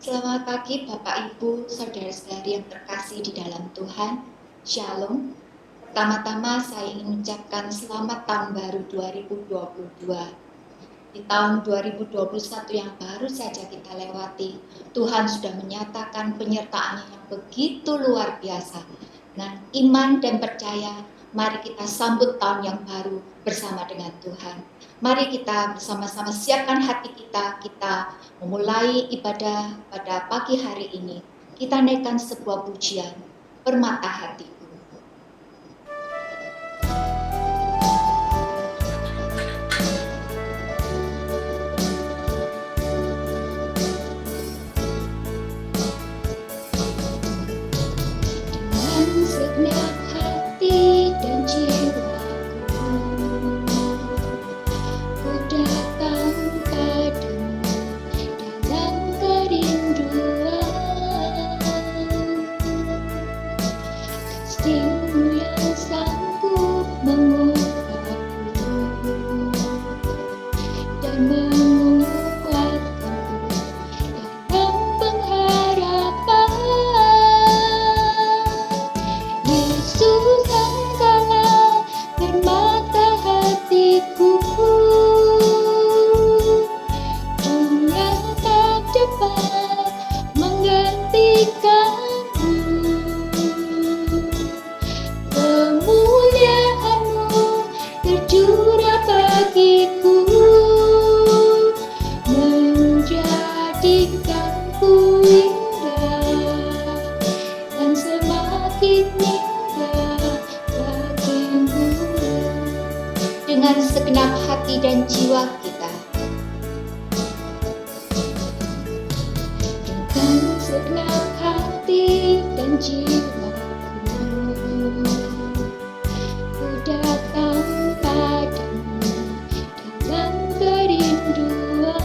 Selamat pagi Bapak Ibu, saudara-saudari yang terkasih di dalam Tuhan. Shalom. Pertama-tama saya ingin mengucapkan selamat tahun baru 2022. Di tahun 2021 yang baru saja kita lewati, Tuhan sudah menyatakan penyertaan-Nya yang begitu luar biasa. Dengan iman dan percaya, mari kita sambut tahun yang baru bersama dengan Tuhan. Mari kita bersama-sama siapkan hati kita memulai ibadah pada pagi hari ini. Kita naikkan sebuah pujian, Permata Hatiku. Dengan segenap hati dan jiwaku, ku datang padamu dalam kerinduan. Kasih-Mu yang sanggup mengubahku dan menguatkanku dalam pengharapan. Yesus, Engkaulah permata hatiku, dunia tak dapat menggantikanmu. Kemuliaan-Mu tercurah bagiku, menjadikanku indah dan semakin indah bagimu. Dengan segenap hati dan jiwa kita, dengan segenap hati dan jiwaku, ku datang padamu dalam kerinduan.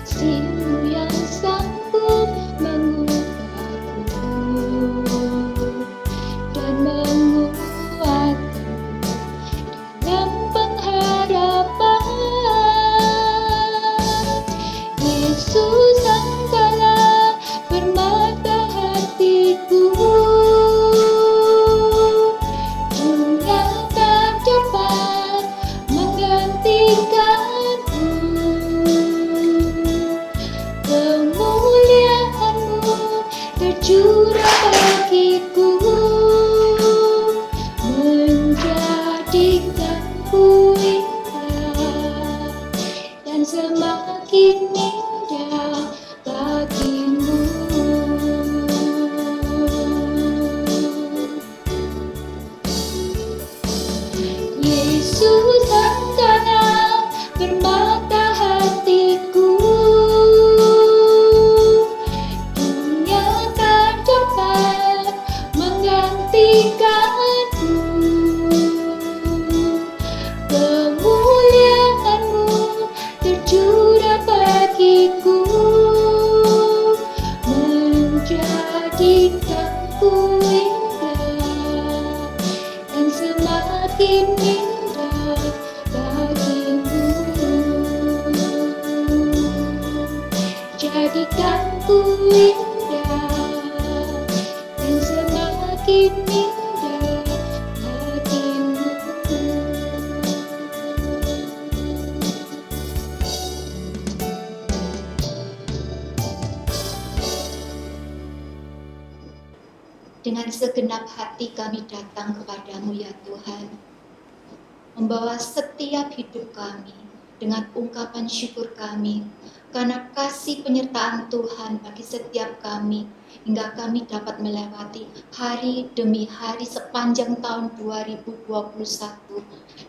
Kasih-Mu yang sanggup mengubahku dan menguatkanku dalam pengharapan. Yesus, Engkaulah permata hatiku, dunia tak dapat menggantikanmu. Kemuliaan-Mu tercurah bagiku, menjadikanku indah dan semakin indah bagimu. Yesus, Engkaulah permata hatiku, dunia tak dapat menggantikanmu. Kemuliaan-Mu tercurah bagiku, menjadikanku indah dan semakin indah bagimu. Jadikanku indah dan semakin indah bagimu. Dengan segenap hati kami datang kepadamu ya Tuhan, membawa setiap hidup kami dengan ungkapan syukur kami karena kasih penyertaan Tuhan bagi setiap kami hingga kami dapat melewati hari demi hari sepanjang tahun 2021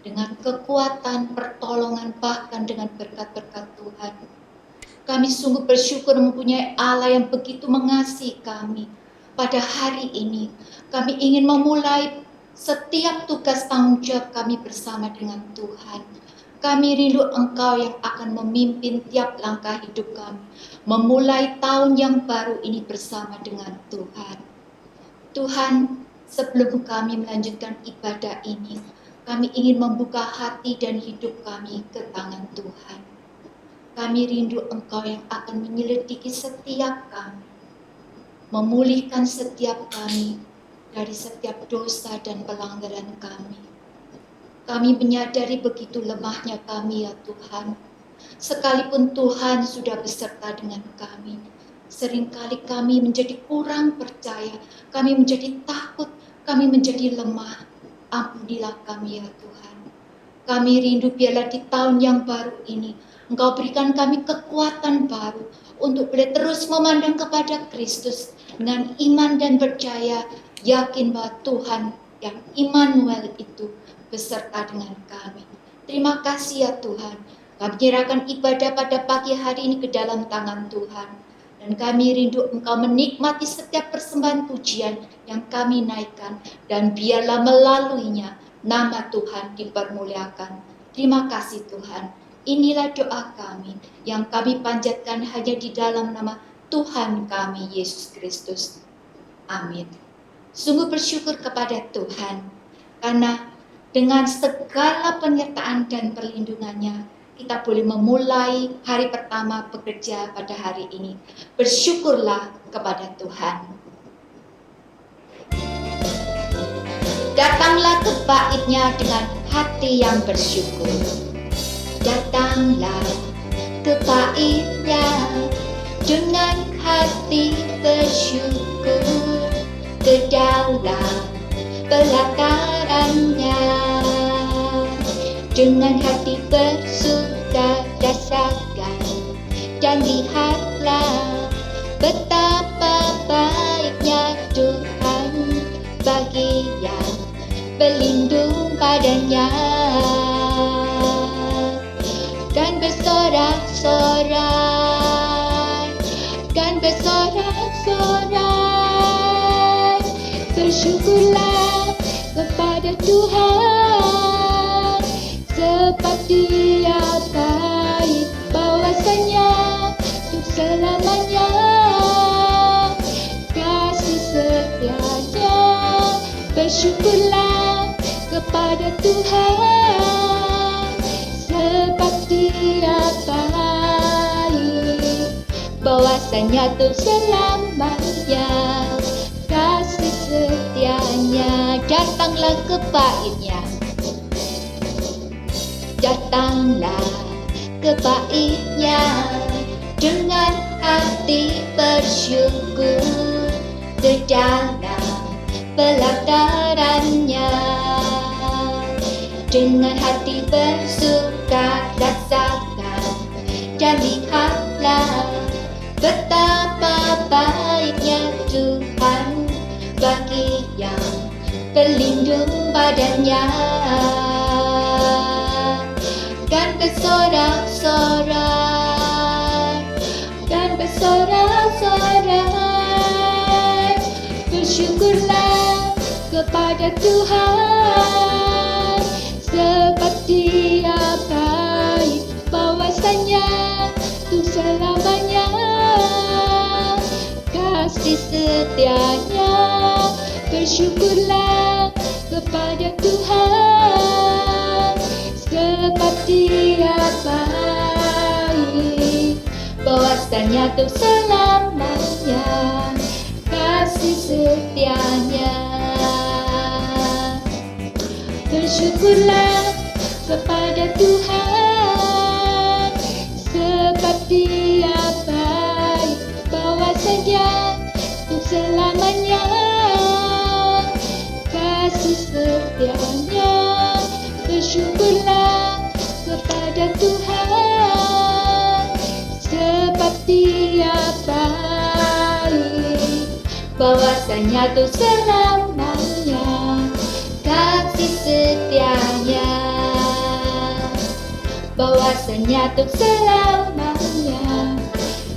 dengan kekuatan, pertolongan, bahkan dengan berkat-berkat Tuhan. Kami sungguh bersyukur mempunyai Allah yang begitu mengasihi kami. Pada hari ini, kami ingin memulai setiap tugas tanggung jawab kami bersama dengan Tuhan. Kami rindu Engkau yang akan memimpin tiap langkah hidup kami, memulai tahun yang baru ini bersama dengan Tuhan. Tuhan, sebelum kami melanjutkan ibadah ini, kami ingin membuka hati dan hidup kami ke tangan Tuhan. kami rindu Engkau yang akan menyelidiki setiap kami, memulihkan setiap kami dari setiap dosa dan pelanggaran kami. Kami menyadari begitu lemahnya kami ya Tuhan. Sekalipun Tuhan sudah beserta dengan kami, seringkali kami menjadi kurang percaya, kami menjadi takut, kami menjadi lemah. Ampunilah kami ya Tuhan. Kami rindu biarlah di tahun yang baru ini, Engkau berikan kami kekuatan baru untuk boleh terus memandang kepada Kristus dengan iman dan percaya, yakin bahwa Tuhan yang Immanuel itu beserta dengan kami. Terima kasih ya Tuhan. Kami menyerahkan ibadah pada pagi hari ini ke dalam tangan Tuhan. Dan kami rindu Engkau menikmati setiap persembahan pujian yang kami naikkan. Dan biarlah melaluinya nama Tuhan dipermuliakan. Terima kasih Tuhan. Inilah doa kami yang kami panjatkan hanya di dalam nama Tuhan kami Yesus Kristus. Amin. Sungguh bersyukur kepada Tuhan karena dengan segala penyertaan dan perlindungannya, kita boleh memulai hari pertama bekerja pada hari ini. Bersyukurlah kepada Tuhan. Datanglah ke baitnya dengan hati yang bersyukur. Datanglah ke baitnya dengan hati bersyukur. Ke dalam pelatarannya dengan hati bersuka rasakan dan lihatlah betapa baiknya Tuhan bagi yang berlindung padanya dan bersorak-sorai bersyukurlah kepada Tuhan sebab Dia baik, bahwasanya untuk selamanya kasih setianya. Bersyukurlah kepada Tuhan sebab Dia baik, bahwasanya untuk selamanya kasih setianya. Datanglah ke baitnya, datanglah ke baitnya dengan hati bersyukur. Ke dalam pelatarannya dengan hati bersuka rasakan dan lihatlah betapa baiknya Tuhan bagi yang berlindung padanya. Dan bersorak-sorai bersyukurlah kepada Tuhan sebab Dia baik, bahwasanya untuk selamanya kasih setianya. Bersyukurlah kepada Tuhan sebab Dia baik, bahwasanya untuk selamanya kasih setianya. Bersyukurlah kepada Tuhan sebab Dia baik, bahwasanya untuk selamanya kasih setianya. Bersyukurlah kepada Tuhan sebab Dia baik, bahwasanya untuk selamanya kasih setianya. Bahwasanya untuk selamanya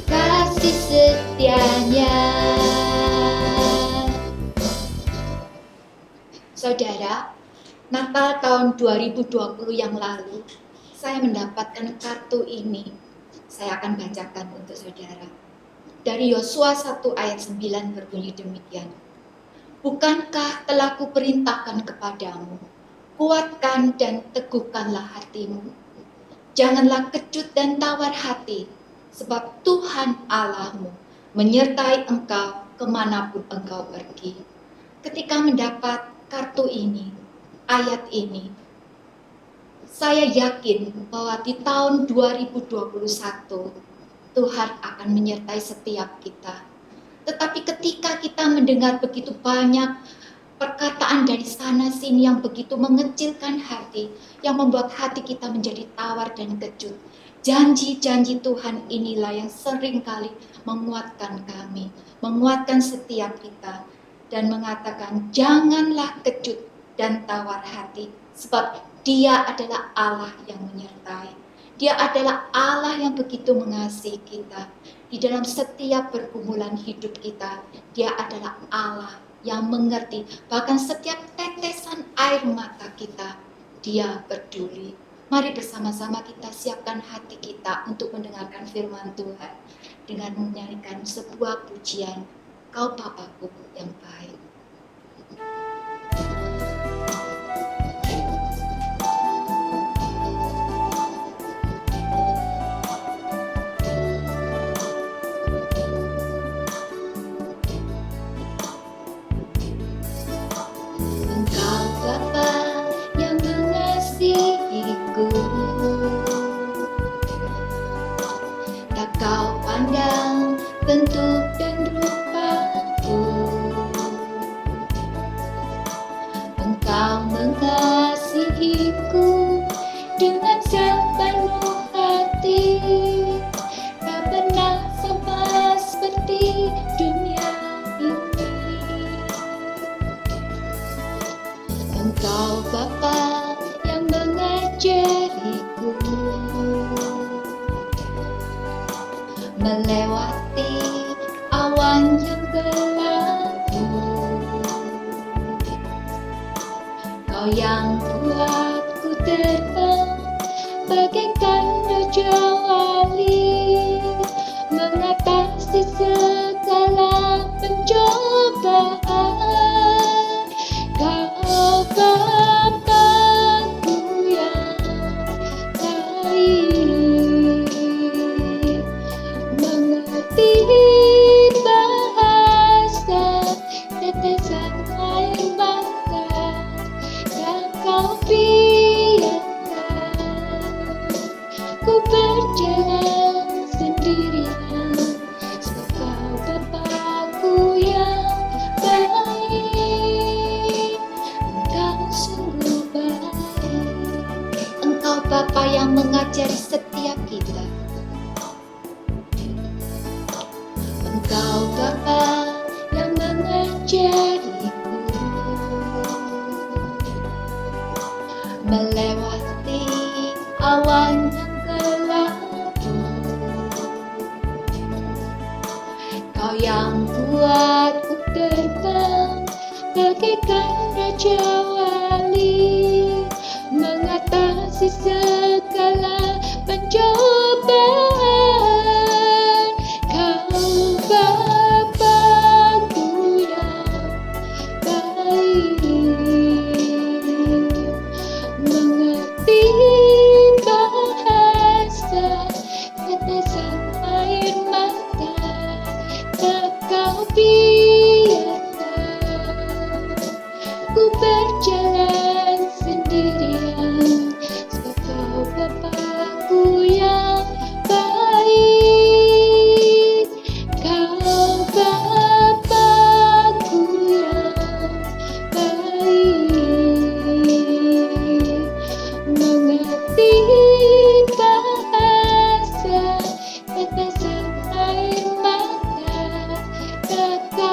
kasih setianya. Saudara, Natal tahun 2020 yang lalu, saya mendapatkan kartu ini. Saya akan bacakan untuk saudara. Dari Yosua 1 ayat 9 berbunyi demikian. Bukankah telah kuperintahkan kepadamu, kuatkan dan teguhkanlah hatimu. Janganlah kecut dan tawar hati, sebab Tuhan Allahmu menyertai engkau kemanapun engkau pergi. Ketika mendapat kartu ini, ayat ini, saya yakin bahwa di tahun 2021 Tuhan akan menyertai setiap kita. Tetapi ketika kita mendengar begitu banyak perkataan dari sana sini yang begitu mengecilkan hati, yang membuat hati kita menjadi tawar dan kecut, janji-janji Tuhan inilah yang seringkali menguatkan kami, menguatkan setiap kita, dan mengatakan janganlah kecut dan tawar hati, sebab Dia adalah Allah yang menyertai. Dia adalah Allah yang begitu mengasihi kita. Di dalam setiap pergumulan hidup kita, Dia adalah Allah yang mengerti. Bahkan setiap tetesan air mata kita, Dia peduli. Mari bersama-sama kita siapkan hati kita untuk mendengarkan firman Tuhan dengan menyanyikan sebuah pujian, Kau Bapakku yang baik. Engkau Bapa yang mengasihiku, tak kau pandang bentuk dan rupaku. Engkau mengasihiku dengan sepenuh hati, tak pernah sama seperti dunia ini. Engkau Bapa yang mengajariku melewati awan yang gelap. Kau yang buatku terbang bagaikan raja wali, mengatasi segala pencobaan. Kau Bapakku yang baik, mengerti bahasa tetesan air mata yang kau biarkan ku berjalan sendirian, sebab kau Bapakku yang baik. Engkau sungguh baik. Engkau Bapa yang mengajari setiap kita. Engkau Bapa yang mengajariku melewati awan yang gelap. Kau yang buatku terbang bagaikan raja wali, mengatasi segala pencobaan. Kau Bapakku yang baik, mengerti bahasa tetesan air mata, tak kau biarkan ku berjalan sendirian, sebab kau Bapakku yang baik. Kau Bapakku yang baik, mengerti bahasa tetesan air mata, tak kau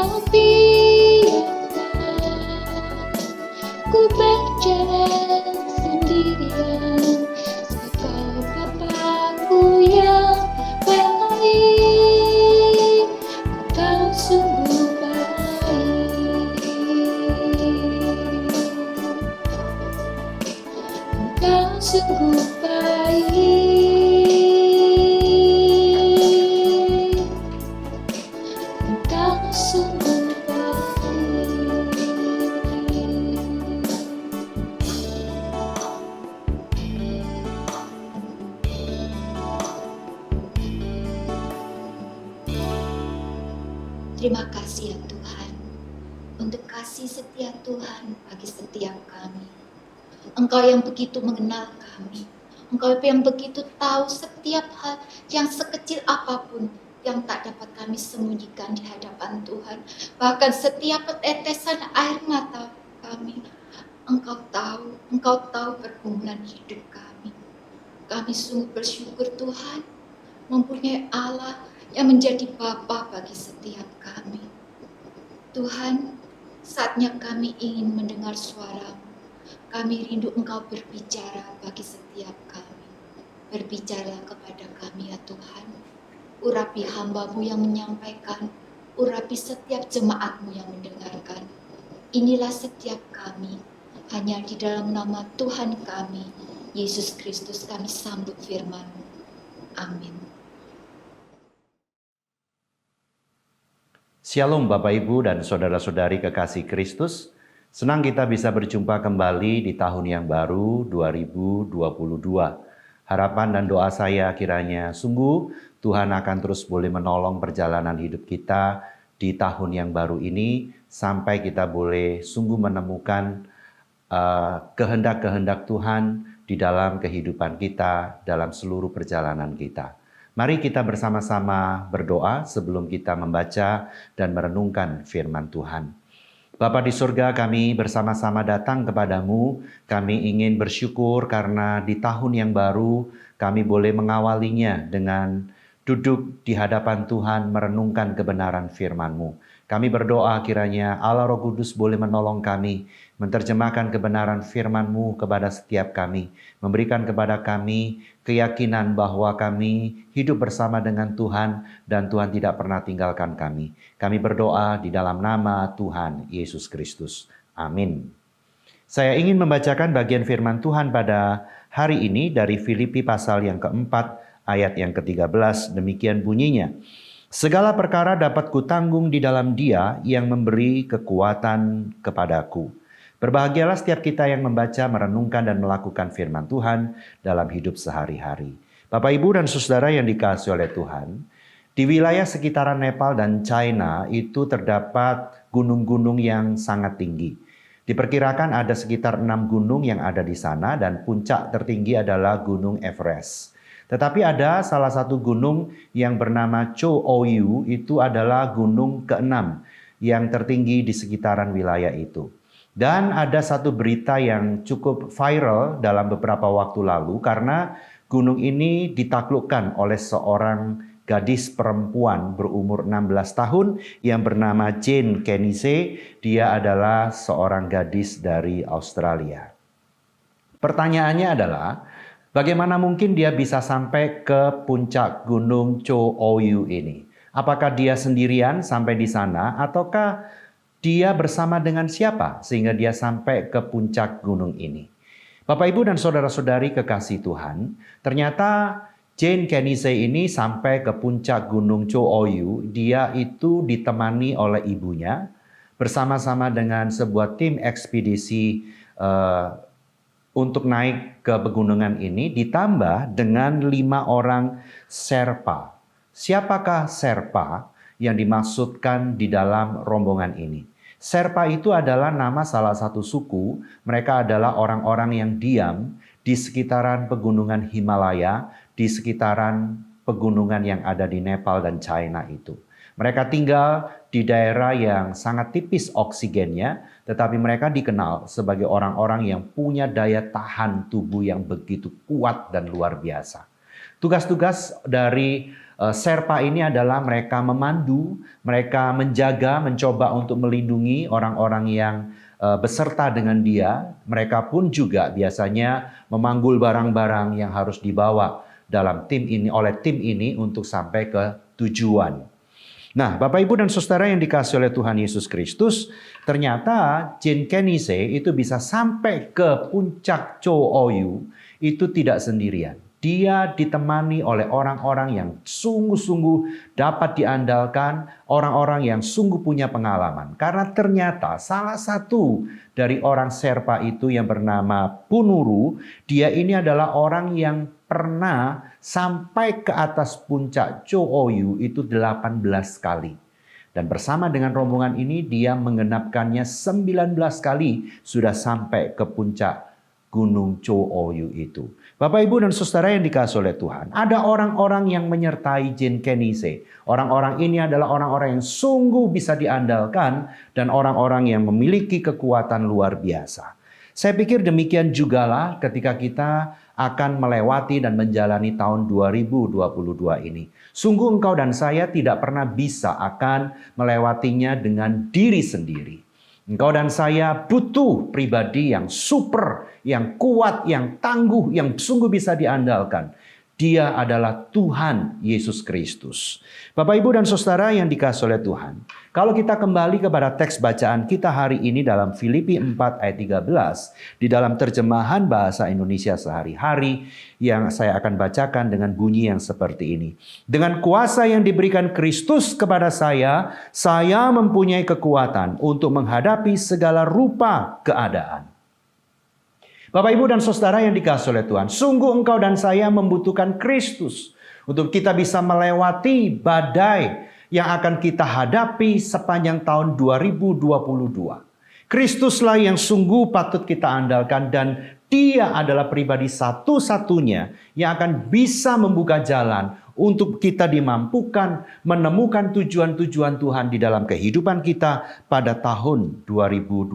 Terima kasih ya Tuhan, untuk kasih setia Tuhan bagi setiap kami. Engkau yang begitu mengenal kami. Engkau yang begitu tahu setiap hal yang sekecil apapun yang tak dapat kami sembunyikan di hadapan Tuhan. Bahkan setiap tetesan air mata kami, Engkau tahu pergumulan hidup kami. Kami sungguh bersyukur Tuhan, mempunyai Allah yang menjadi Bapa bagi setiap kami. Tuhan, saatnya kami ingin mendengar suara-Mu. Kami rindu Engkau berbicara bagi setiap kami. Berbicara kepada kami ya Tuhan. Urapi hamba-Mu yang menyampaikan, urapi setiap jemaat-Mu yang mendengarkan. Inilah setiap kami, hanya di dalam nama Tuhan kami, Yesus Kristus kami sambut firman-Mu. Amin. Shalom Bapak Ibu dan saudara-saudari kekasih Kristus. Senang kita bisa berjumpa kembali di tahun yang baru 2022. Harapan dan doa saya kiranya sungguh Tuhan akan terus boleh menolong perjalanan hidup kita di tahun yang baru ini sampai kita boleh sungguh menemukan kehendak-kehendak Tuhan di dalam kehidupan kita, dalam seluruh perjalanan kita. Mari kita bersama-sama berdoa sebelum kita membaca dan merenungkan firman Tuhan. Bapa di surga, kami bersama-sama datang kepadamu. Kami ingin bersyukur karena di tahun yang baru kami boleh mengawalinya dengan duduk di hadapan Tuhan merenungkan kebenaran firman-Mu. Kami berdoa kiranya Allah Roh Kudus boleh menolong kami, menerjemahkan kebenaran firman-Mu kepada setiap kami, memberikan kepada kami keyakinan bahwa kami hidup bersama dengan Tuhan dan Tuhan tidak pernah tinggalkan kami. Kami berdoa di dalam nama Tuhan Yesus Kristus. Amin. Saya ingin membacakan bagian firman Tuhan pada hari ini dari Filipi pasal yang keempat ayat yang ke-13. Demikian bunyinya. Segala perkara dapat kutanggung di dalam Dia yang memberi kekuatan kepadaku. Berbahagialah setiap kita yang membaca, merenungkan dan melakukan firman Tuhan dalam hidup sehari-hari. Bapak, Ibu dan Saudara yang dikasihi oleh Tuhan, di wilayah sekitaran Nepal dan China itu terdapat gunung-gunung yang sangat tinggi. Diperkirakan ada sekitar 6 gunung yang ada di sana dan puncak tertinggi adalah Gunung Everest. Tetapi ada salah satu gunung yang bernama Cho Oyu, itu adalah gunung ke-6 yang tertinggi di sekitaran wilayah itu. Dan ada satu berita yang cukup viral dalam beberapa waktu lalu karena gunung ini ditaklukkan oleh seorang gadis perempuan berumur 16 tahun yang bernama Jane Kenise. Dia adalah seorang gadis dari Australia. Pertanyaannya adalah, bagaimana mungkin dia bisa sampai ke puncak gunung Cho Oyu ini? Apakah dia sendirian sampai di sana ataukah dia bersama dengan siapa sehingga dia sampai ke puncak gunung ini? Bapak, Ibu dan saudara-saudari kekasih Tuhan, ternyata Jane Kenise ini sampai ke puncak gunung Cho Oyu. Dia itu ditemani oleh ibunya bersama-sama dengan sebuah tim ekspedisi untuk naik ke pegunungan ini, ditambah dengan 5 orang Sherpa. Siapakah Sherpa yang dimaksudkan di dalam rombongan ini? Sherpa itu adalah nama salah satu suku. Mereka adalah orang-orang yang diam di sekitaran pegunungan Himalaya, di sekitaran pegunungan yang ada di Nepal dan China itu. Mereka tinggal di daerah yang sangat tipis oksigennya, tetapi mereka dikenal sebagai orang-orang yang punya daya tahan tubuh yang begitu kuat dan luar biasa. Tugas-tugas dari Sherpa ini adalah mereka memandu, mereka menjaga, mencoba untuk melindungi orang-orang yang beserta dengan dia. Mereka pun juga biasanya memanggul barang-barang yang harus dibawa dalam tim ini oleh tim ini untuk sampai ke tujuan. Nah, Bapak, Ibu dan Saudara yang dikasihi oleh Tuhan Yesus Kristus, ternyata Jane Kenise itu bisa sampai ke puncak Cho Oyu itu tidak sendirian. Dia ditemani oleh orang-orang yang sungguh-sungguh dapat diandalkan, orang-orang yang sungguh punya pengalaman. Karena ternyata salah satu dari orang Sherpa itu yang bernama Punuru, dia ini adalah orang yang pernah sampai ke atas puncak Cho Oyu itu 18 kali. Dan bersama dengan rombongan ini dia menggenapkannya 19 kali sudah sampai ke puncak Gunung Cho Oyu itu. Bapak, Ibu, dan Saudara yang dikasihi oleh Tuhan, ada orang-orang yang menyertai Jin Kenise. Orang-orang ini adalah orang-orang yang sungguh bisa diandalkan dan orang-orang yang memiliki kekuatan luar biasa. Saya pikir demikian jugalah ketika kita akan melewati dan menjalani tahun 2022 ini. Sungguh engkau dan saya tidak pernah bisa akan melewatinya dengan diri sendiri. Engkau dan saya butuh pribadi yang super, yang kuat, yang tangguh, yang sungguh bisa diandalkan. Dia adalah Tuhan Yesus Kristus. Bapak, Ibu, dan Saudara yang dikasihi oleh Tuhan. Kalau kita kembali kepada teks bacaan kita hari ini dalam Filipi 4 ayat 13. Di dalam terjemahan bahasa Indonesia sehari-hari yang saya akan bacakan dengan bunyi yang seperti ini. Dengan kuasa yang diberikan Kristus kepada saya mempunyai kekuatan untuk menghadapi segala rupa keadaan. Bapak, Ibu, dan Saudara yang dikasihi oleh Tuhan, sungguh engkau dan saya membutuhkan Kristus untuk kita bisa melewati badai yang akan kita hadapi sepanjang tahun 2022. Kristuslah yang sungguh patut kita andalkan dan Dia adalah pribadi satu-satunya yang akan bisa membuka jalan untuk kita dimampukan menemukan tujuan-tujuan Tuhan di dalam kehidupan kita pada tahun 2022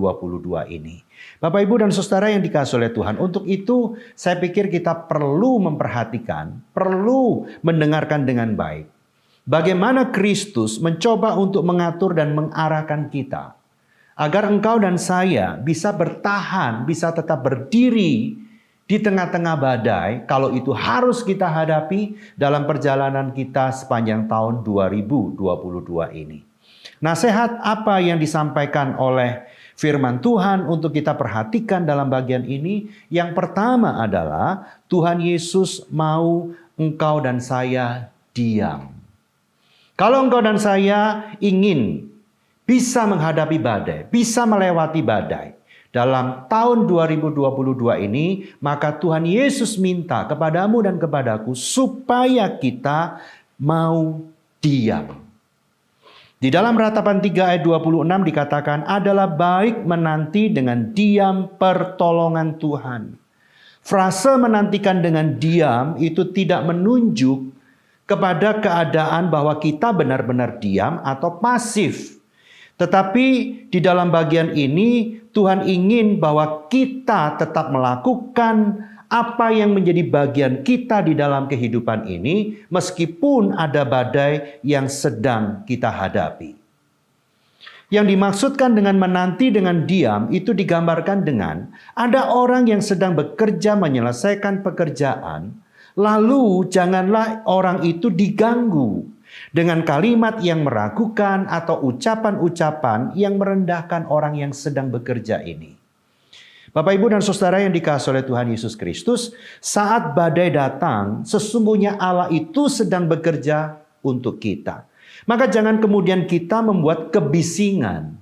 ini. Bapak, Ibu, dan Saudara yang dikasihi oleh Tuhan, untuk itu saya pikir kita perlu memperhatikan, perlu mendengarkan dengan baik. Bagaimana Kristus mencoba untuk mengatur dan mengarahkan kita. Agar engkau dan saya bisa bertahan, bisa tetap berdiri di tengah-tengah badai, kalau itu harus kita hadapi dalam perjalanan kita sepanjang tahun 2022 ini. Nasihat apa yang disampaikan oleh firman Tuhan untuk kita perhatikan dalam bagian ini? Yang pertama adalah Tuhan Yesus mau engkau dan saya diam. Kalau engkau dan saya ingin bisa menghadapi badai, bisa melewati badai dalam tahun 2022 ini, maka Tuhan Yesus minta kepadamu dan kepadaku supaya kita mau diam. Di dalam Ratapan 3 ayat 26 dikatakan, adalah baik menanti dengan diam pertolongan Tuhan. Frase menantikan dengan diam itu tidak menunjuk kepada keadaan bahwa kita benar-benar diam atau pasif. Tetapi di dalam bagian ini Tuhan ingin bahwa kita tetap melakukan apa yang menjadi bagian kita di dalam kehidupan ini, meskipun ada badai yang sedang kita hadapi. Yang dimaksudkan dengan menanti dengan diam itu digambarkan dengan ada orang yang sedang bekerja menyelesaikan pekerjaan, lalu janganlah orang itu diganggu dengan kalimat yang meragukan atau ucapan-ucapan yang merendahkan orang yang sedang bekerja ini. Bapak, Ibu, dan Saudara yang dikasihi oleh Tuhan Yesus Kristus, saat badai datang, sesungguhnya Allah itu sedang bekerja untuk kita. Maka jangan kemudian kita membuat kebisingan,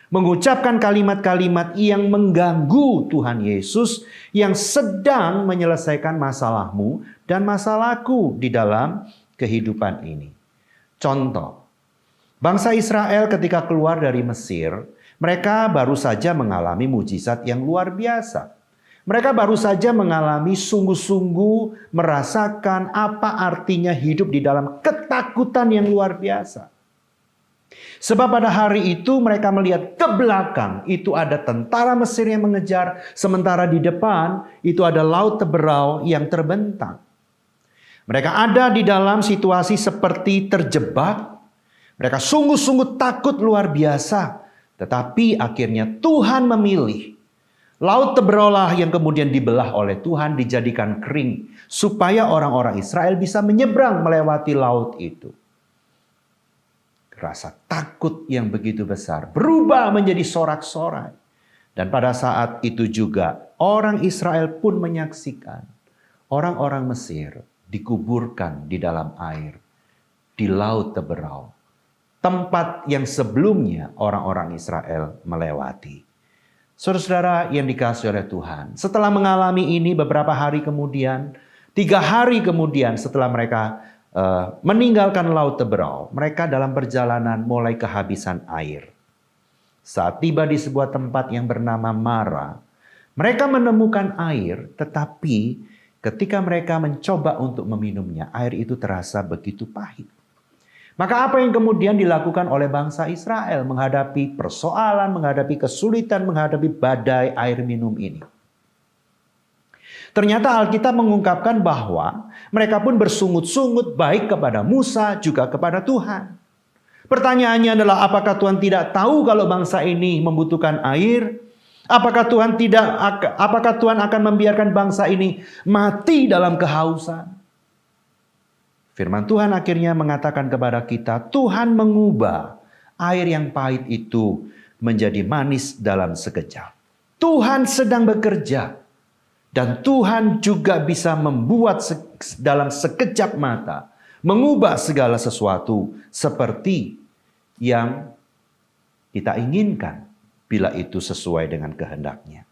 mengucapkan kalimat-kalimat yang mengganggu Tuhan Yesus yang sedang menyelesaikan masalahmu dan masalahku di dalam kehidupan ini. Contoh, bangsa Israel ketika keluar dari Mesir, mereka baru saja mengalami mujizat yang luar biasa. Mereka baru saja mengalami sungguh-sungguh merasakan apa artinya hidup di dalam ketakutan yang luar biasa. Sebab pada hari itu mereka melihat ke belakang, itu ada tentara Mesir yang mengejar, sementara di depan itu ada laut Teberau yang terbentang. Mereka ada di dalam situasi seperti terjebak. Mereka sungguh-sungguh takut luar biasa. Tetapi akhirnya Tuhan memilih. Laut Teberau lah yang kemudian dibelah oleh Tuhan, dijadikan kering. Supaya orang-orang Israel bisa menyeberang melewati laut itu. Rasa takut yang begitu besar berubah menjadi sorak-sorai. Dan pada saat itu juga orang Israel pun menyaksikan orang-orang Mesir dikuburkan di dalam air di Laut Teberau, tempat yang sebelumnya orang-orang Israel melewati. Saudara-saudara yang dikasihi oleh Tuhan, setelah mengalami ini beberapa hari kemudian, 3 hari kemudian setelah mereka meninggalkan Laut Teberau, mereka dalam perjalanan mulai kehabisan air. Saat tiba di sebuah tempat yang bernama Mara, mereka menemukan air, tetapi ketika mereka mencoba untuk meminumnya, air itu terasa begitu pahit. Maka apa yang kemudian dilakukan oleh bangsa Israel menghadapi persoalan, menghadapi kesulitan, menghadapi badai air minum ini? Ternyata Alkitab mengungkapkan bahwa mereka pun bersungut-sungut baik kepada Musa juga kepada Tuhan. Pertanyaannya adalah, apakah Tuhan tidak tahu kalau bangsa ini membutuhkan air? Apakah Tuhan akan membiarkan bangsa ini mati dalam kehausan? Firman Tuhan akhirnya mengatakan kepada kita, Tuhan mengubah air yang pahit itu menjadi manis dalam sekejap. Tuhan sedang bekerja. Dan Tuhan juga bisa membuat dalam sekejap mata, mengubah segala sesuatu seperti yang kita inginkan bila itu sesuai dengan kehendaknya.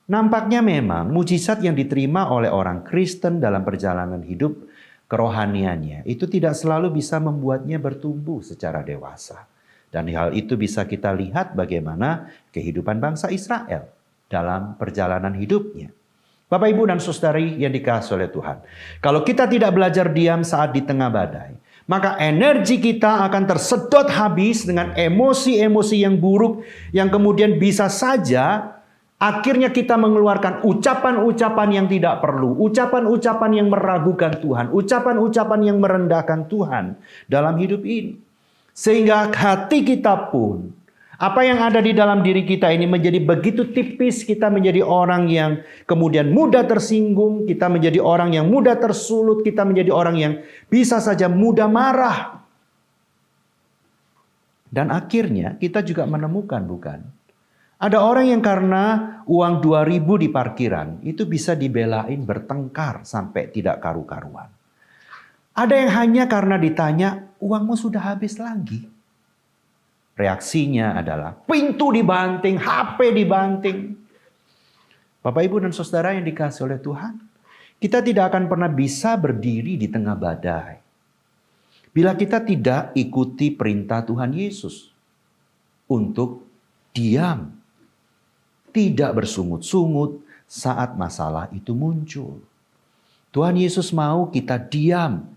Nampaknya memang mujizat yang diterima oleh orang Kristen dalam perjalanan hidup kerohaniannya itu tidak selalu bisa membuatnya bertumbuh secara dewasa. Dan hal itu bisa kita lihat bagaimana kehidupan bangsa Israel dalam perjalanan hidupnya. Bapak, Ibu, dan Saudari yang dikasihi oleh Tuhan. Kalau kita tidak belajar diam saat di tengah badai, maka energi kita akan tersedot habis dengan emosi-emosi yang buruk yang kemudian bisa saja akhirnya kita mengeluarkan ucapan-ucapan yang tidak perlu, ucapan-ucapan yang meragukan Tuhan, ucapan-ucapan yang merendahkan Tuhan dalam hidup ini. Sehingga hati kita pun, apa yang ada di dalam diri kita ini menjadi begitu tipis, kita menjadi orang yang kemudian mudah tersinggung, kita menjadi orang yang mudah tersulut, kita menjadi orang yang bisa saja mudah marah. Dan akhirnya kita juga menemukan, bukan? Ada orang yang karena uang 2.000 di parkiran, itu bisa dibelain bertengkar sampai tidak karu-karuan. Ada yang hanya karena ditanya, uangmu sudah habis lagi. Reaksinya adalah pintu dibanting, HP dibanting. Bapak, Ibu, dan Saudara yang dikasihi oleh Tuhan, kita tidak akan pernah bisa berdiri di tengah badai bila kita tidak ikuti perintah Tuhan Yesus untuk diam, tidak bersungut-sungut saat masalah itu muncul. Tuhan Yesus mau kita diam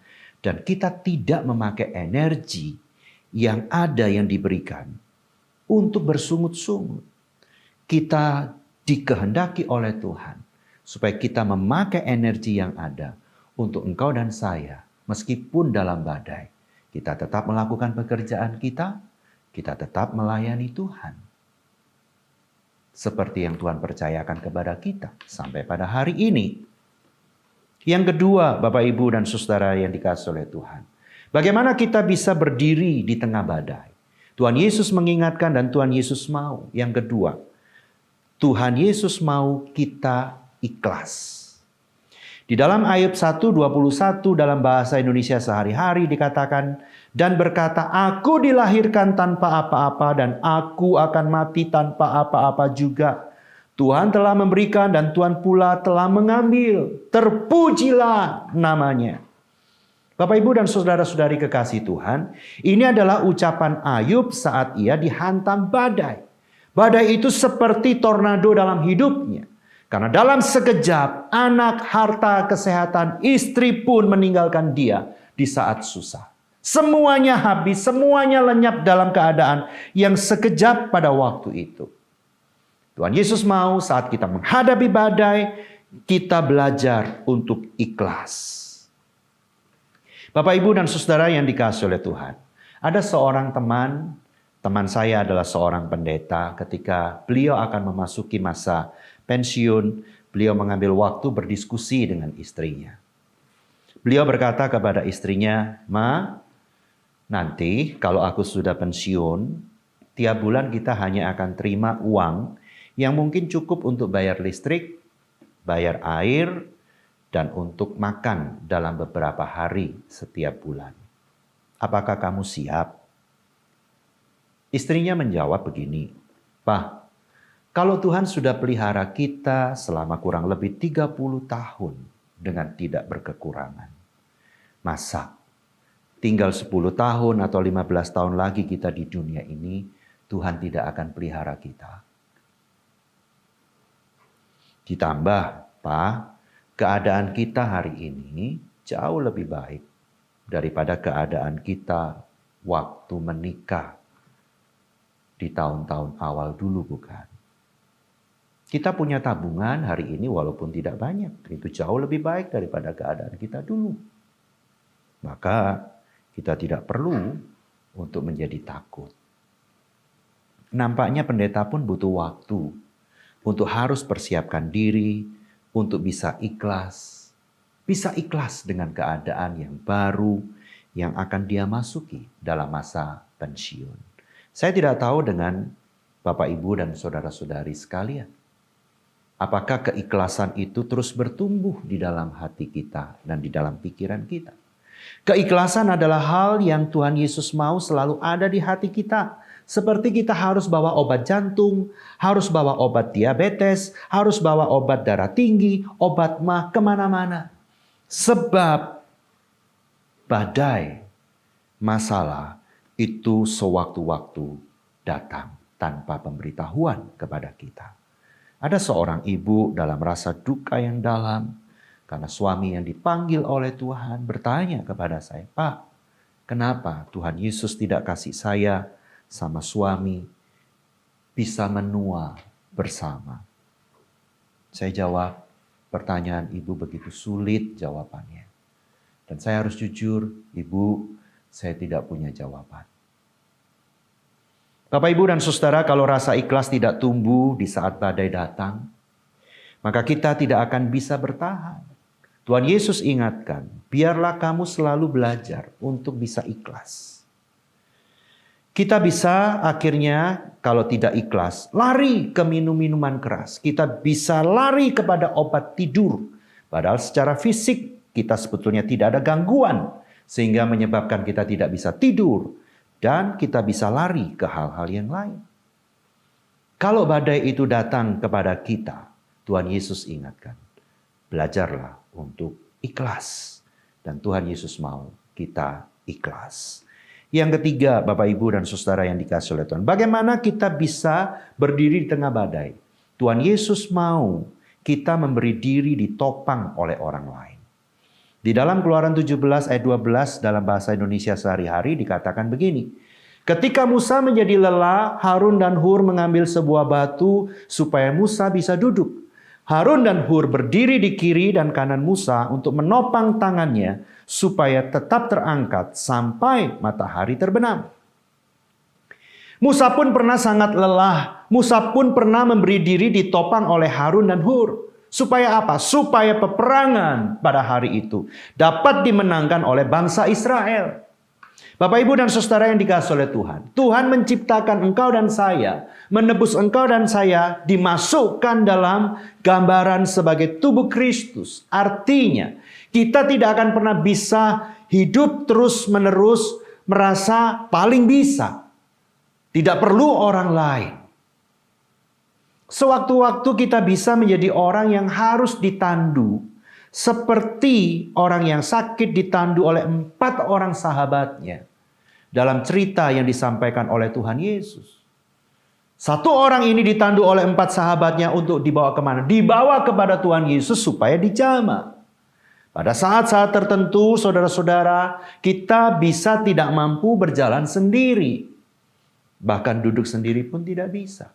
dan kita tidak memakai energi yang ada yang diberikan untuk bersungut-sungut. Kita dikehendaki oleh Tuhan supaya kita memakai energi yang ada untuk engkau dan saya. Meskipun dalam badai, kita tetap melakukan pekerjaan kita tetap melayani Tuhan. Seperti yang Tuhan percayakan kepada kita sampai pada hari ini. Yang kedua, Bapak, Ibu, dan Saudara yang dikasihi oleh Tuhan, bagaimana kita bisa berdiri di tengah badai? Tuhan Yesus mengingatkan dan Tuhan Yesus mau. Yang kedua, Tuhan Yesus mau kita ikhlas. Di dalam Ayub 1:21 dalam bahasa Indonesia sehari-hari dikatakan, dan berkata, aku dilahirkan tanpa apa-apa dan aku akan mati tanpa apa-apa juga. Tuhan telah memberikan dan Tuhan pula telah mengambil. Terpujilah namanya. Bapak, Ibu, dan saudara-saudari kekasih Tuhan, ini adalah ucapan Ayub saat ia dihantam badai. Badai itu seperti tornado dalam hidupnya. Karena dalam sekejap, anak, harta, kesehatan, istri pun meninggalkan dia di saat susah. Semuanya habis, semuanya lenyap dalam keadaan yang sekejap pada waktu itu. Tuhan Yesus mau saat kita menghadapi badai, kita belajar untuk ikhlas. Bapak, Ibu, dan saudara yang dikasihi oleh Tuhan. Ada seorang teman saya adalah seorang pendeta. Ketika beliau akan memasuki masa pensiun, beliau mengambil waktu berdiskusi dengan istrinya. Beliau berkata kepada istrinya, Ma, nanti kalau aku sudah pensiun, tiap bulan kita hanya akan terima uang yang mungkin cukup untuk bayar listrik, bayar air, dan untuk makan dalam beberapa hari setiap bulan. Apakah kamu siap? Istrinya menjawab begini, Pak, kalau Tuhan sudah pelihara kita selama kurang lebih 30 tahun dengan tidak berkekurangan, masa tinggal 10 tahun atau 15 tahun lagi kita di dunia ini, Tuhan tidak akan pelihara kita. Ditambah, Pak, keadaan kita hari ini jauh lebih baik daripada keadaan kita waktu menikah di tahun-tahun awal dulu, bukan? Kita punya tabungan hari ini walaupun tidak banyak. Itu jauh lebih baik daripada keadaan kita dulu. Maka kita tidak perlu untuk menjadi takut. Nampaknya pendeta pun butuh waktu untuk harus persiapkan diri untuk bisa ikhlas. Bisa ikhlas dengan keadaan yang baru yang akan dia masuki dalam masa pensiun. Saya tidak tahu dengan Bapak, Ibu, dan saudara-saudari sekalian. Apakah keikhlasan itu terus bertumbuh di dalam hati kita dan di dalam pikiran kita? Keikhlasan adalah hal yang Tuhan Yesus mau selalu ada di hati kita. Seperti kita harus bawa obat jantung, harus bawa obat diabetes, harus bawa obat darah tinggi, obat mah kemana-mana. Sebab badai, masalah itu sewaktu-waktu datang tanpa pemberitahuan kepada kita. Ada seorang ibu dalam rasa duka yang dalam karena suami yang dipanggil oleh Tuhan bertanya kepada saya, "Pak, kenapa Tuhan Yesus tidak kasih saya sama suami bisa menua bersama?" Saya jawab, pertanyaan ibu begitu sulit jawabannya. Dan saya harus jujur, ibu, saya tidak punya jawaban. Bapak, Ibu, dan Saudara, kalau rasa ikhlas tidak tumbuh di saat badai datang, maka kita tidak akan bisa bertahan. Tuhan Yesus ingatkan, biarlah kamu selalu belajar untuk bisa ikhlas. Kita bisa akhirnya kalau tidak ikhlas, lari ke minuman keras. Kita bisa lari kepada obat tidur. Padahal secara fisik kita sebetulnya tidak ada gangguan sehingga menyebabkan kita tidak bisa tidur. Dan kita bisa lari ke hal-hal yang lain. Kalau badai itu datang kepada kita, Tuhan Yesus ingatkan, belajarlah untuk ikhlas. Dan Tuhan Yesus mau kita ikhlas. Yang ketiga, Bapak, Ibu, dan Saudara yang dikasihi oleh Tuhan, bagaimana kita bisa berdiri di tengah badai? Tuhan Yesus mau kita memberi diri ditopang oleh orang lain. Di dalam Keluaran 17 ayat 12 dalam bahasa Indonesia sehari-hari dikatakan begini. Ketika Musa menjadi lelah, Harun dan Hur mengambil sebuah batu supaya Musa bisa duduk. Harun dan Hur berdiri di kiri dan kanan Musa untuk menopang tangannya supaya tetap terangkat sampai matahari terbenam. Musa pun pernah sangat lelah. Musa pun pernah memberi diri ditopang oleh Harun dan Hur. Supaya apa? Supaya peperangan pada hari itu dapat dimenangkan oleh bangsa Israel. Bapak, Ibu, dan Saudara yang dikasihi oleh Tuhan. Tuhan menciptakan engkau dan saya, menebus engkau dan saya, dimasukkan dalam gambaran sebagai tubuh Kristus. Artinya, kita tidak akan pernah bisa hidup terus-menerus merasa paling bisa. Tidak perlu orang lain. Sewaktu-waktu kita bisa menjadi orang yang harus ditandu. Seperti orang yang sakit ditandu oleh 4 orang sahabatnya. Dalam cerita yang disampaikan oleh Tuhan Yesus. 1 orang ini ditandu oleh 4 sahabatnya untuk dibawa kemana? Dibawa kepada Tuhan Yesus supaya dijamah. Pada saat-saat tertentu, saudara-saudara, kita bisa tidak mampu berjalan sendiri. Bahkan duduk sendiri pun tidak bisa.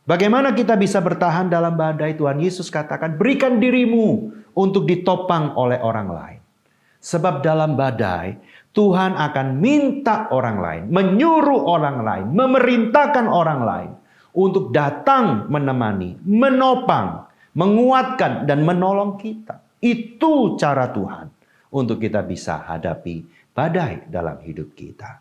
Bagaimana kita bisa bertahan dalam badai? Tuhan Yesus katakan, berikan dirimu untuk ditopang oleh orang lain. Sebab dalam badai, Tuhan akan minta orang lain, menyuruh orang lain, memerintahkan orang lain untuk datang menemani, menopang, menguatkan, dan menolong kita. Itu cara Tuhan untuk kita bisa hadapi badai dalam hidup kita.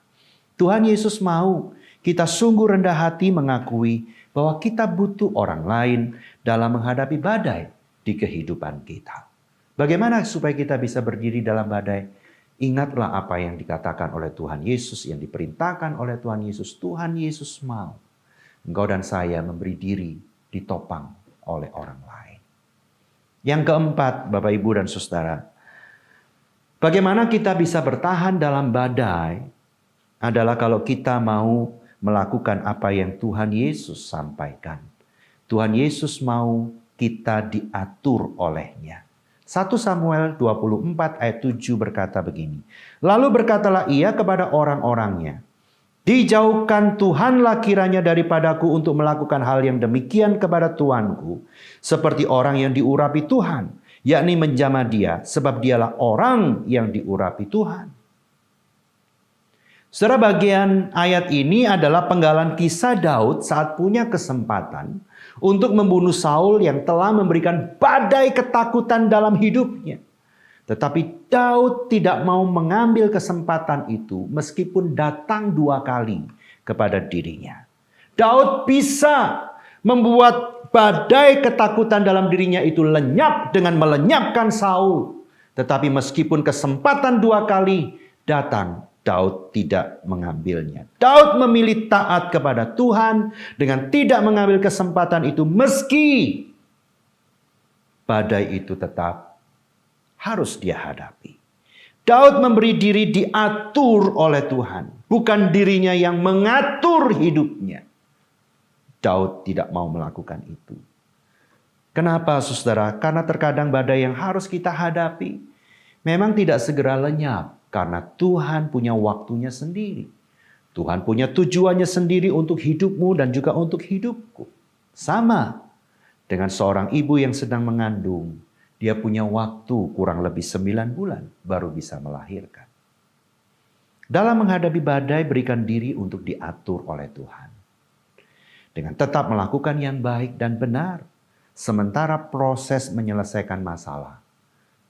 Tuhan Yesus mau kita sungguh rendah hati mengakui bahwa kita butuh orang lain dalam menghadapi badai di kehidupan kita. Bagaimana supaya kita bisa berdiri dalam badai? Ingatlah apa yang dikatakan oleh Tuhan Yesus, yang diperintahkan oleh Tuhan Yesus. Tuhan Yesus mau engkau dan saya memberi diri ditopang oleh orang lain. Yang keempat, Bapak, Ibu, dan Saudara, Bagaimana kita bisa bertahan dalam badai adalah kalau kita mau melakukan apa yang Tuhan Yesus sampaikan. Tuhan Yesus mau kita diatur olehnya. 1 Samuel 24 ayat 7 berkata begini. Lalu berkatalah ia kepada orang-orangnya, dijauhkan Tuhanlah kiranya daripadaku untuk melakukan hal yang demikian kepada Tuanku, seperti orang yang diurapi Tuhan, yakni menjamah dia, sebab dialah orang yang diurapi Tuhan. Saudara, bagian ayat ini adalah penggalan kisah Daud saat punya kesempatan untuk membunuh Saul yang telah memberikan badai ketakutan dalam hidupnya. Tetapi Daud tidak mau mengambil kesempatan itu meskipun datang 2 kali kepada dirinya. Daud bisa membuat badai ketakutan dalam dirinya itu lenyap dengan melenyapkan Saul. Tetapi meskipun kesempatan 2 kali datang, Daud tidak mengambilnya. Daud memilih taat kepada Tuhan dengan tidak mengambil kesempatan itu meski badai itu tetap harus dia hadapi. Daud memberi diri diatur oleh Tuhan, bukan dirinya yang mengatur hidupnya. Daud tidak mau melakukan itu. Kenapa, saudara? Karena terkadang badai yang harus kita hadapi memang tidak segera lenyap. Karena Tuhan punya waktunya sendiri. Tuhan punya tujuannya sendiri untuk hidupmu dan juga untuk hidupku. Sama dengan seorang ibu yang sedang mengandung. Dia punya waktu kurang lebih 9 bulan baru bisa melahirkan. Dalam menghadapi badai, berikan diri untuk diatur oleh Tuhan. Dengan tetap melakukan yang baik dan benar. Sementara proses menyelesaikan masalah,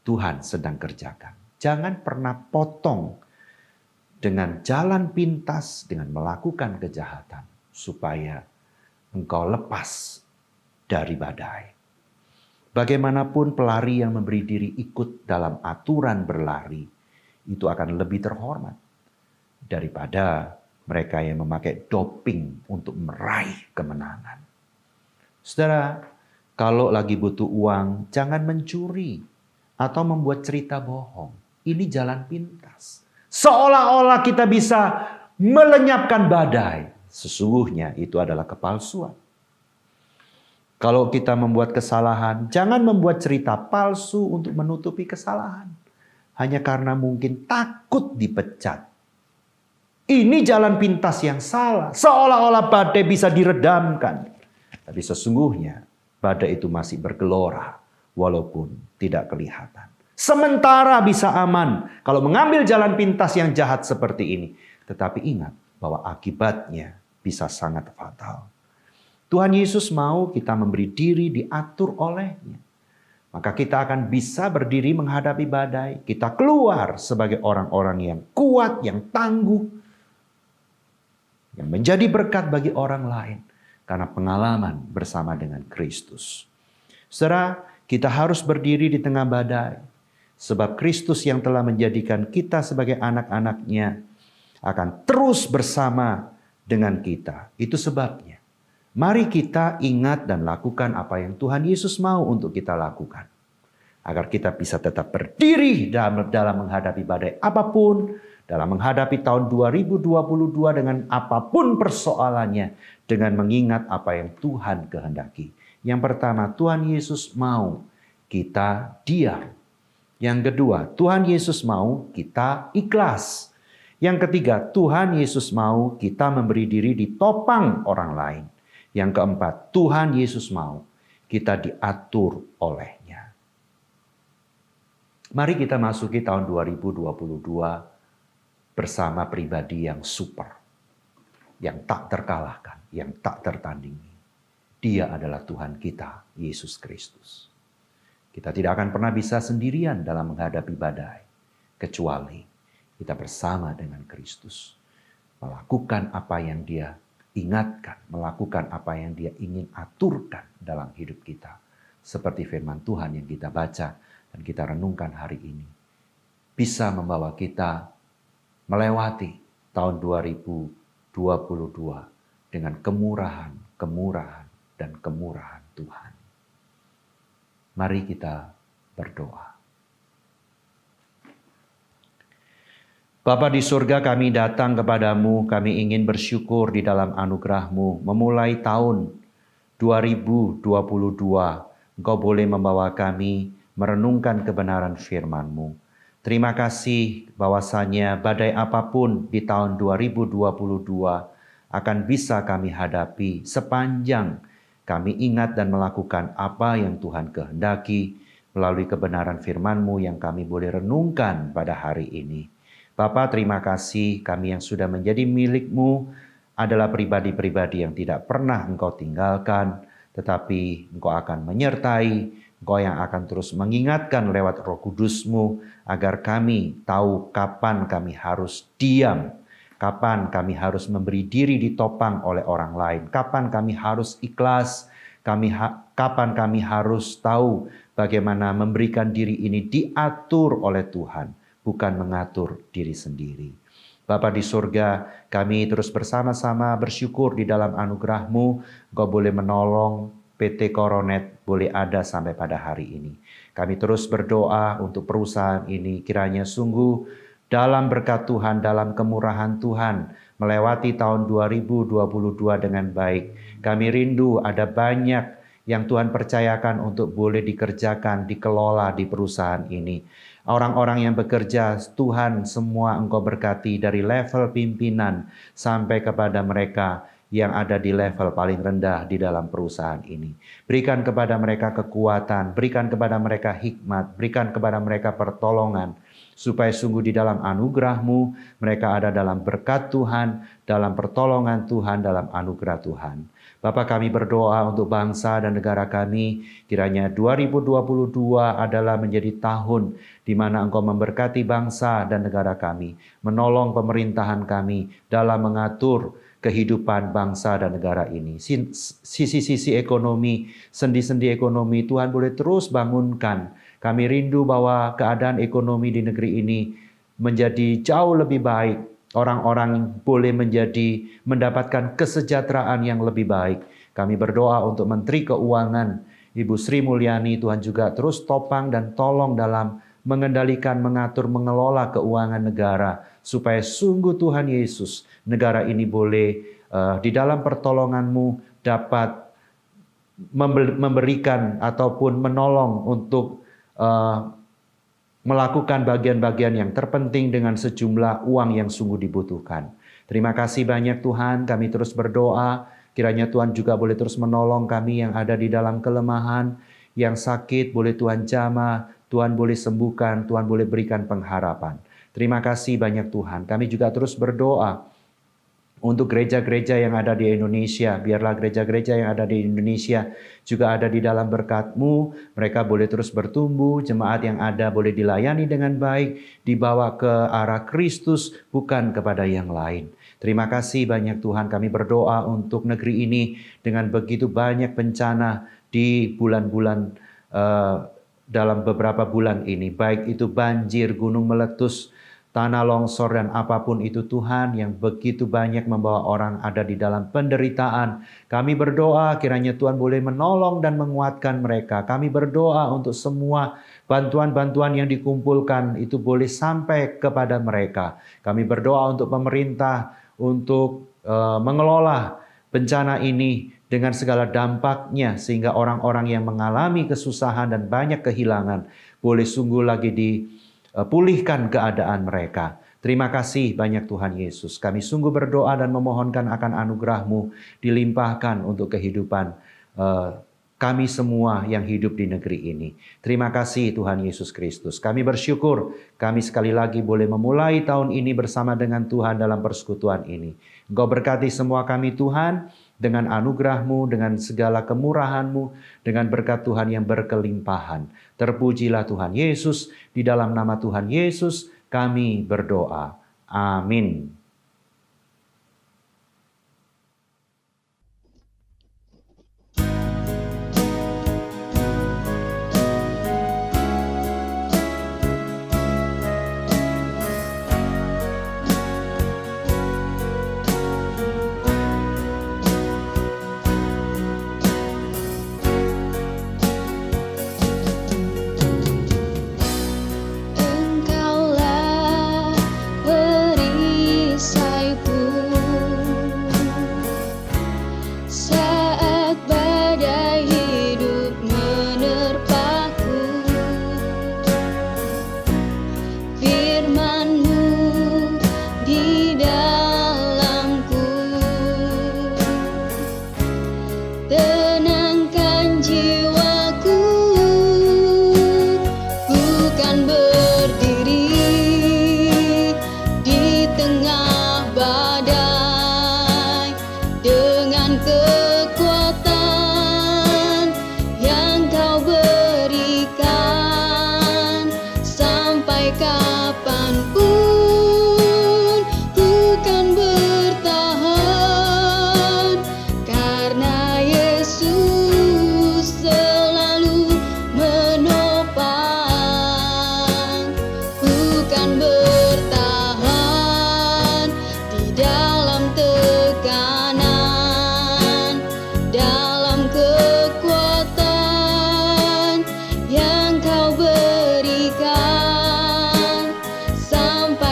Tuhan sedang kerjakan. Jangan pernah potong dengan jalan pintas dengan melakukan kejahatan supaya engkau lepas dari badai. Bagaimanapun pelari yang memberi diri ikut dalam aturan berlari itu akan lebih terhormat daripada mereka yang memakai doping untuk meraih kemenangan. Saudara, kalau lagi butuh uang, jangan mencuri atau membuat cerita bohong. Ini jalan pintas. Seolah-olah kita bisa melenyapkan badai. Sesungguhnya itu adalah kepalsuan. Kalau kita membuat kesalahan, jangan membuat cerita palsu untuk menutupi kesalahan. Hanya karena mungkin takut dipecat. Ini jalan pintas yang salah. Seolah-olah badai bisa diredamkan. Tapi sesungguhnya badai itu masih bergelora walaupun tidak kelihatan. Sementara bisa aman kalau mengambil jalan pintas yang jahat seperti ini. Tetapi ingat bahwa akibatnya bisa sangat fatal. Tuhan Yesus mau kita memberi diri diatur olehnya. Maka kita akan bisa berdiri menghadapi badai. Kita keluar sebagai orang-orang yang kuat, yang tangguh. Yang menjadi berkat bagi orang lain. Karena pengalaman bersama dengan Kristus. Saudara, kita harus berdiri di tengah badai. Sebab Kristus yang telah menjadikan kita sebagai anak-anaknya akan terus bersama dengan kita. Itu sebabnya. Mari kita ingat dan lakukan apa yang Tuhan Yesus mau untuk kita lakukan. Agar kita bisa tetap berdiri dalam menghadapi badai apapun. Dalam menghadapi tahun 2022 dengan apapun persoalannya. Dengan mengingat apa yang Tuhan kehendaki. Yang pertama, Tuhan Yesus mau kita diam. Yang kedua, Tuhan Yesus mau kita ikhlas. Yang ketiga, Tuhan Yesus mau kita memberi diri ditopang orang lain. Yang keempat, Tuhan Yesus mau kita diatur olehnya. Mari kita masuki tahun 2022 bersama pribadi yang super. Yang tak terkalahkan, yang tak tertandingi. Dia adalah Tuhan kita, Yesus Kristus. Kita tidak akan pernah bisa sendirian dalam menghadapi badai. Kecuali kita bersama dengan Kristus. Melakukan apa yang dia ingatkan. Melakukan apa yang dia ingin aturkan dalam hidup kita. Seperti firman Tuhan yang kita baca dan kita renungkan hari ini. Bisa membawa kita melewati tahun 2022 dengan kemurahan, dan kemurahan Tuhan. Mari kita berdoa. Bapa di surga, kami datang kepadamu, kami ingin bersyukur di dalam anugerah-Mu. Memulai tahun 2022, Engkau boleh membawa kami merenungkan kebenaran firman-Mu. Terima kasih bahwasanya badai apapun di tahun 2022 akan bisa kami hadapi sepanjang kami ingat dan melakukan apa yang Tuhan kehendaki melalui kebenaran firman-Mu yang kami boleh renungkan pada hari ini. Bapa, terima kasih kami yang sudah menjadi milik-Mu adalah pribadi-pribadi yang tidak pernah Engkau tinggalkan, tetapi Engkau akan menyertai, Engkau yang akan terus mengingatkan lewat Roh Kudus-Mu agar kami tahu kapan kami harus diam, kapan kami harus memberi diri ditopang oleh orang lain, kapan kami harus ikhlas, kapan kami harus tahu bagaimana memberikan diri ini diatur oleh Tuhan, bukan mengatur diri sendiri. Bapa di surga, kami terus bersama-sama bersyukur di dalam anugerah-Mu, Engkau boleh menolong PT Coronet boleh ada sampai pada hari ini. Kami terus berdoa untuk perusahaan ini, kiranya sungguh dalam berkat Tuhan, dalam kemurahan Tuhan, melewati tahun 2022 dengan baik. Kami rindu ada banyak yang Tuhan percayakan untuk boleh dikerjakan, dikelola di perusahaan ini. Orang-orang yang bekerja, Tuhan semua Engkau berkati dari level pimpinan sampai kepada mereka yang ada di level paling rendah di dalam perusahaan ini. Berikan kepada mereka kekuatan, berikan kepada mereka hikmat, berikan kepada mereka pertolongan, supaya sungguh di dalam anugerah-Mu mereka ada dalam berkat Tuhan, dalam pertolongan Tuhan, dalam anugerah Tuhan. Bapa, kami berdoa untuk bangsa dan negara kami, kiranya 2022 adalah menjadi tahun di mana Engkau memberkati bangsa dan negara kami, menolong pemerintahan kami dalam mengatur kehidupan bangsa dan negara ini. Sisi-sisi ekonomi, sendi-sendi ekonomi Tuhan boleh terus bangunkan. Kami rindu bahwa keadaan ekonomi di negeri ini menjadi jauh lebih baik. Orang-orang boleh mendapatkan kesejahteraan yang lebih baik. Kami berdoa untuk Menteri Keuangan, Ibu Sri Mulyani, Tuhan juga terus topang dan tolong dalam mengendalikan, mengatur, mengelola keuangan negara. Supaya sungguh Tuhan Yesus, negara ini boleh di dalam pertolongan-Mu dapat memberikan ataupun menolong untuk melakukan bagian-bagian yang terpenting dengan sejumlah uang yang sungguh dibutuhkan. Terima kasih banyak Tuhan, kami terus berdoa, kiranya Tuhan juga boleh terus menolong kami yang ada di dalam kelemahan, yang sakit boleh Tuhan jamah, Tuhan boleh sembuhkan, Tuhan boleh berikan pengharapan. Terima kasih banyak Tuhan, kami juga terus berdoa untuk gereja-gereja yang ada di Indonesia. Biarlah gereja-gereja yang ada di Indonesia juga ada di dalam berkat-Mu. Mereka boleh terus bertumbuh, jemaat yang ada boleh dilayani dengan baik, dibawa ke arah Kristus, bukan kepada yang lain. Terima kasih banyak Tuhan, kami berdoa untuk negeri ini dengan begitu banyak bencana di bulan-bulan dalam beberapa bulan ini. Baik itu banjir, gunung meletus, tanah longsor dan apapun itu Tuhan yang begitu banyak membawa orang ada di dalam penderitaan. Kami berdoa kiranya Tuhan boleh menolong dan menguatkan mereka. Kami berdoa untuk semua bantuan-bantuan yang dikumpulkan itu boleh sampai kepada mereka. Kami berdoa untuk pemerintah untuk mengelola bencana ini dengan segala dampaknya sehingga orang-orang yang mengalami kesusahan dan banyak kehilangan boleh sungguh lagi pulihkan keadaan mereka. Terima kasih banyak Tuhan Yesus. Kami sungguh berdoa dan memohonkan akan anugerah-Mu dilimpahkan untuk kehidupan kami semua yang hidup di negeri ini. Terima kasih Tuhan Yesus Kristus. Kami bersyukur kami sekali lagi boleh memulai tahun ini bersama dengan Tuhan dalam persekutuan ini. Engkau berkati semua kami Tuhan dengan anugerah-Mu, dengan segala kemurahan-Mu, dengan berkat Tuhan yang berkelimpahan. Terpujilah Tuhan Yesus, di dalam nama Tuhan Yesus kami berdoa. Amin. Engkaulah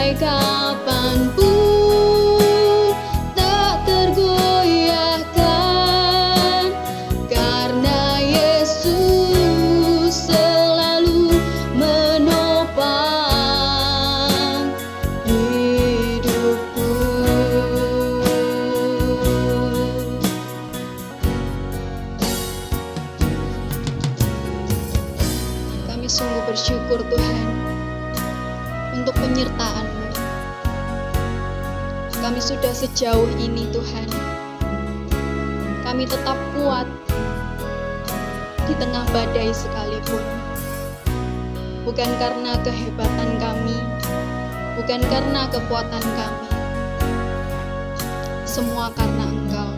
sampai kapanpun tak tergoyahkan, karena Yesus selalu menopang hidupku. Kami sungguh bersyukur Tuhan untuk penyertaan-Mu. Kami sudah sejauh ini Tuhan. Kami tetap kuat di tengah badai sekalipun. Bukan karena kehebatan kami, bukan karena kekuatan kami. Semua karena Engkau.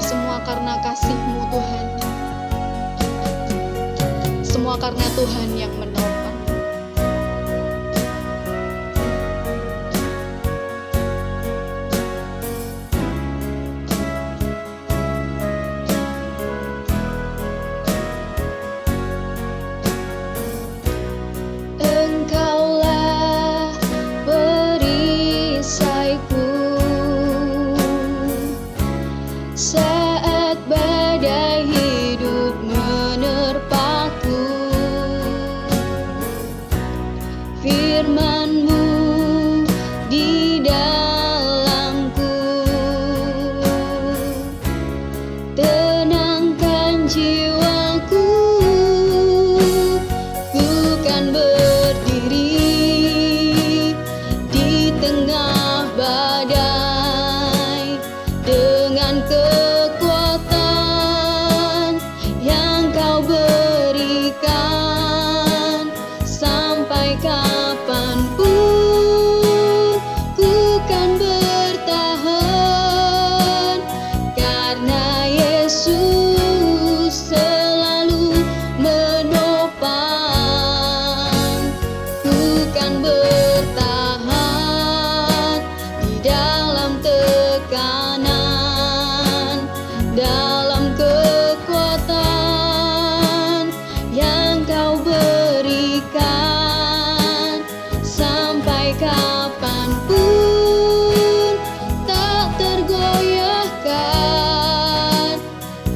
Semua karena kasih-Mu Tuhan. Semua karena Tuhan yang menopang. Engkaulah perisaiku saat badai hidup menerpaku. Firman-Mu di dalamku tenangkan jiwaku. Ku kan berdiri di tengah badai dengan kekuatan yang Kau berikan. Sampai kapanpun ku kan bertahan, karena Yesus selalu menopang. Ku kan bertahan di dalam tekanan, dalam kekuatan yang Kau berikan. Sampai kapanpun tak tergoyahkan,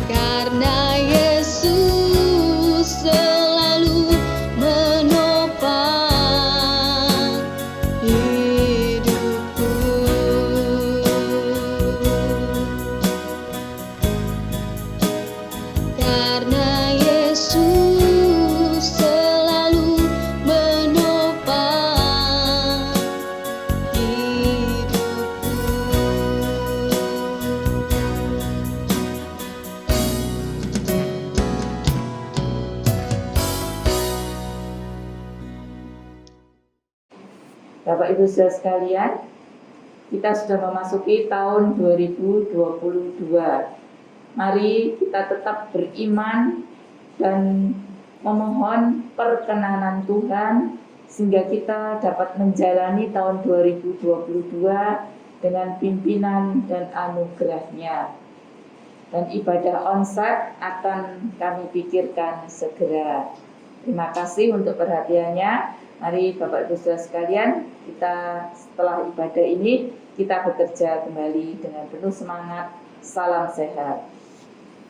karena Yesus selalu menopang hidupku. Karena Yesus selalu menopang hidupku. Bapak Ibu Saudara sekalian, kita sudah memasuki tahun 2022. Mari kita tetap beriman dan memohon perkenanan Tuhan sehingga kita dapat menjalani tahun 2022 dengan pimpinan dan anugerah-Nya. Dan ibadah onsite akan kami pikirkan segera. Terima kasih untuk perhatiannya. Mari Bapak Ibu Saudara sekalian, kita setelah ibadah ini kita bekerja kembali dengan penuh semangat. Salam sehat.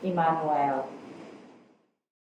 Immanuel.